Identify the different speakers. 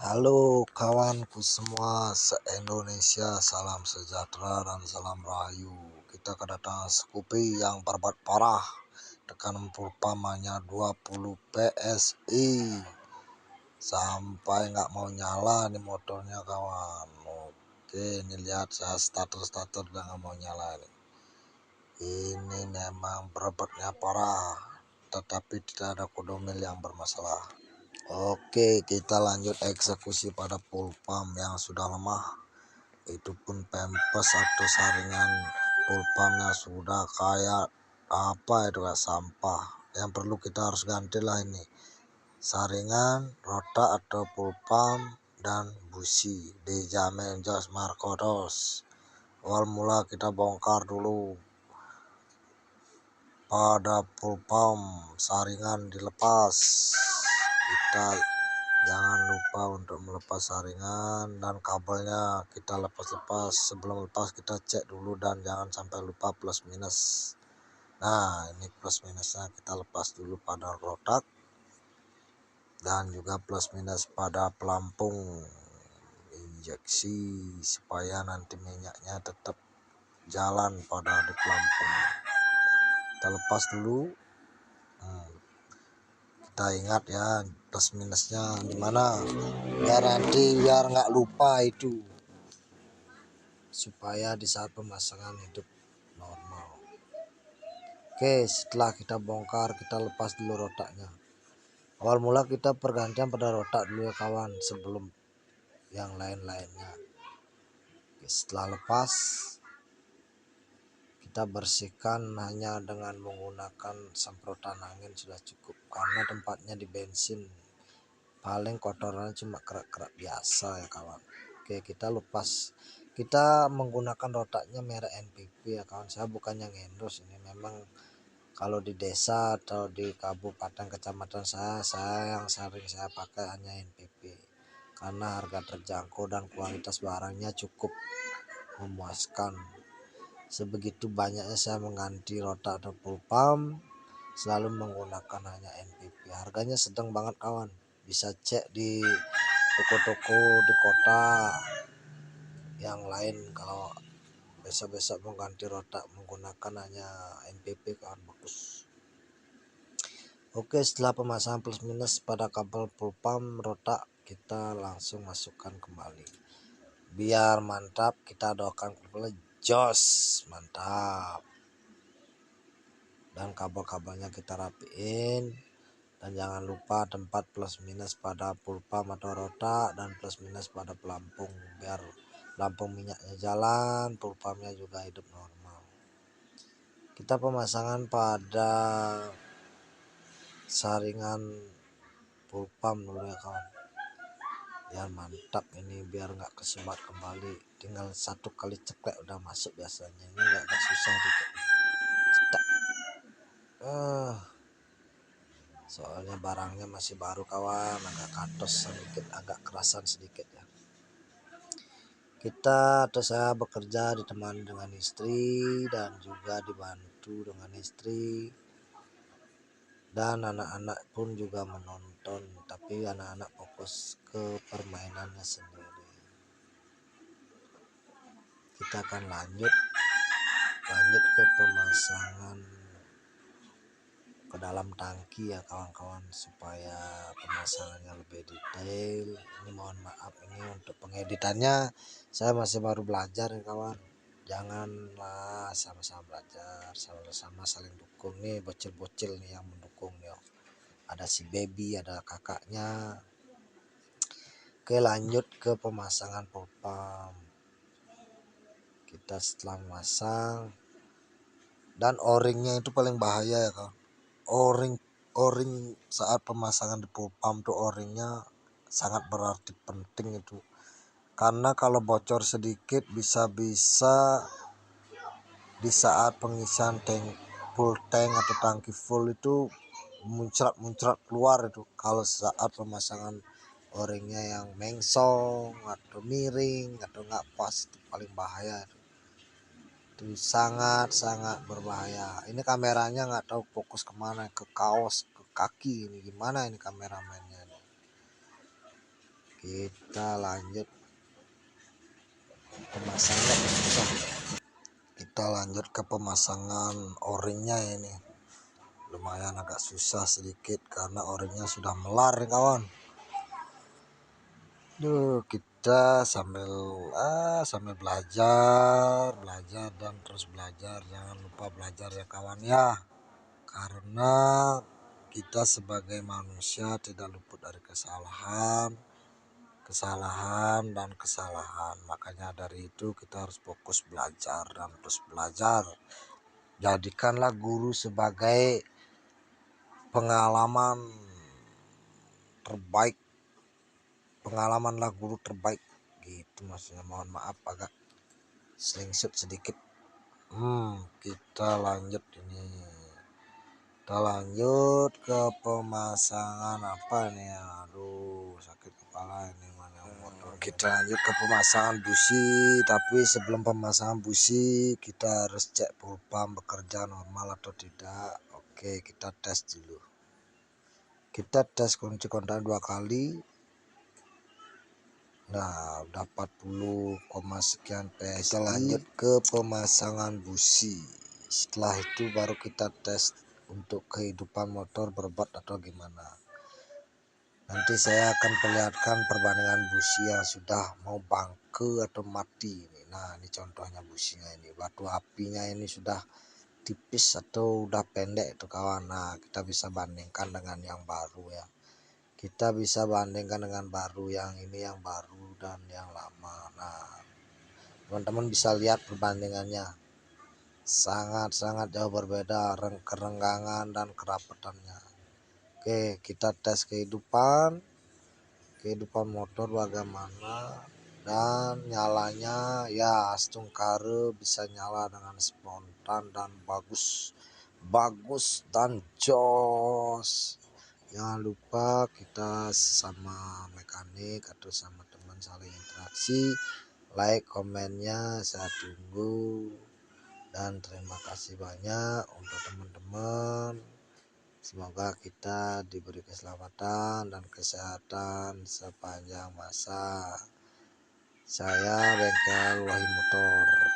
Speaker 1: Halo kawanku semua se-Indonesia, salam sejahtera dan salam rahayu. Kita kedatangan Scoopy yang berbuat parah. Tekanan pulpamanya 20 PSI. Sampai nggak mau nyala nih motornya kawan. Oke, ini lihat saya starter dan nggak mau nyala nih. Ini memang berebutnya parah, tetapi tidak ada kodomil yang bermasalah. Oke, kita lanjut eksekusi pada pulpam yang sudah lemah. Itu pun pempes atau saringan pulpamnya sudah kayak apa itu, kayak sampah. Yang perlu kita harus gantilah ini saringan, rotak atau pulpam dan busi. Dijamin Jos Markodos. Awal mula kita bongkar dulu pada pulpam, saringan dilepas. Kita jangan lupa untuk melepas saringan dan kabelnya kita lepas. Sebelum lepas kita cek dulu dan jangan sampai lupa plus minus. Nah, ini plus minusnya kita lepas dulu pada rotak dan juga plus minus pada pelampung injeksi supaya nanti minyaknya tetap jalan pada di pelampung. Kita lepas dulu. Kita ingat ya plus minusnya gimana, biar nggak lupa itu, supaya di saat pemasangan hidup normal. Oke, setelah kita bongkar kita lepas dulu rotaknya. Awal mula kita pergantian pada rotak dulu ya kawan, sebelum yang lain-lainnya. Oke, setelah lepas kita bersihkan hanya dengan menggunakan semprotan angin sudah cukup, karena tempatnya di bensin paling kotoran cuma kerak-kerak biasa ya kawan. Oke, kita lepas, kita menggunakan rotaknya merek NPP ya kawan. Saya bukannya endorse, ini memang kalau di desa atau di kabupaten kecamatan saya yang sering saya pakai hanya NPP, karena harga terjangkau dan kualitas barangnya cukup memuaskan. Sebegitu banyaknya saya mengganti rotak atau pulpam, selalu menggunakan hanya NPP. Harganya sedang banget kawan, bisa cek di toko-toko di kota yang lain. Kalau besok-besok mau ganti rotak menggunakan hanya NPP kawan, bagus. Oke, setelah pemasangan plus minus pada kabel pulpam rotak, kita langsung masukkan kembali biar mantap. Kita doakan kabelnya jos mantap, dan kabel-kabelnya kita rapiin. Dan jangan lupa tempat plus minus pada pulpam atau rotak dan plus minus pada pelampung, biar pelampung minyaknya jalan, pulpamnya juga hidup normal. Kita pemasangan pada saringan pulpam dulu ya kawan, biar mantap ini, biar nggak kesebat kembali. Tinggal satu kali ceklek udah masuk biasanya, ini nggak susah dikit. Cetak. Soalnya barangnya masih baru kawan, agak katos sedikit, agak kerasan sedikit ya. Kita atau saya bekerja ditemani dengan istri dan juga dibantu dengan istri, dan anak-anak pun juga menonton, tapi anak-anak fokus ke permainannya sendiri. Kita akan lanjut ke pemasangan ke dalam tangki ya kawan-kawan, supaya pemasangannya lebih detail. Ini mohon maaf ini untuk pengeditannya, saya masih baru belajar ya kawan. Janganlah, sama-sama belajar, sama-sama saling dukung. Nih bocil-bocil nih yang mendukung nih, ada si baby, ada kakaknya. Oke, lanjut ke pemasangan pulpam. Kita setelah memasang, dan o-ringnya itu paling bahaya ya kawan. O-ring saat pemasangan di pulpam tuh, o-ringnya sangat berarti penting itu, karena kalau bocor sedikit bisa-bisa di saat pengisian full tank atau tangki full itu muncrat keluar itu. Kalau saat pemasangan o-ringnya yang mengsong atau miring atau nggak pas, itu paling bahaya itu sangat berbahaya. Ini kameranya nggak tahu fokus kemana, ke kaos, ke kaki, ini gimana ini kameramennya ini. kita lanjut pemasangan. Kita lanjut ke pemasangan o-ringnya. Ini lumayan agak susah sedikit karena o-ringnya sudah melar nih kawan. Kita sambil belajar dan terus belajar. Jangan lupa belajar ya kawan ya, karena kita sebagai manusia tidak luput dari kesalahan. Makanya dari itu kita harus fokus belajar dan terus belajar. Jadikanlah guru sebagai pengalamanlah guru terbaik gitu maksudnya. Mohon maaf agak slingsut sedikit. Kita lanjut ke pemasangan apa nih. Aduh, sakit kepala ini mana motor. Kita lanjut ke pemasangan busi, tapi sebelum pemasangan busi kita harus cek full pump bekerja normal atau tidak. Oke, kita tes dulu. Kita tes kunci kontak 2 kali. Nah, udah 40, sekian PSI. Kita lanjut ke pemasangan busi. Setelah itu baru kita tes untuk kehidupan motor berobat atau gimana. Nanti saya akan perlihatkan perbandingan busi yang sudah mau bangke atau mati. Nah, ini contohnya businya ini. Batu apinya ini sudah tipis atau udah pendek itu kawan. Nah, kita bisa bandingkan dengan yang baru ya. Kita bisa bandingkan dengan baru, yang ini yang baru dan yang lama. Nah, teman-teman bisa lihat perbandingannya, sangat-sangat jauh berbeda kerenggangan dan kerapatannya. Oke, kita tes kehidupan motor bagaimana, dan nyalanya ya stungkare bisa nyala dengan spontan dan bagus dan jos. Jangan lupa kita sama mekanik atau sama teman saling interaksi. Like, komennya saya tunggu. Dan terima kasih banyak untuk teman-teman. Semoga kita diberi keselamatan dan kesehatan sepanjang masa. Saya Bengkel Wahyu Motor.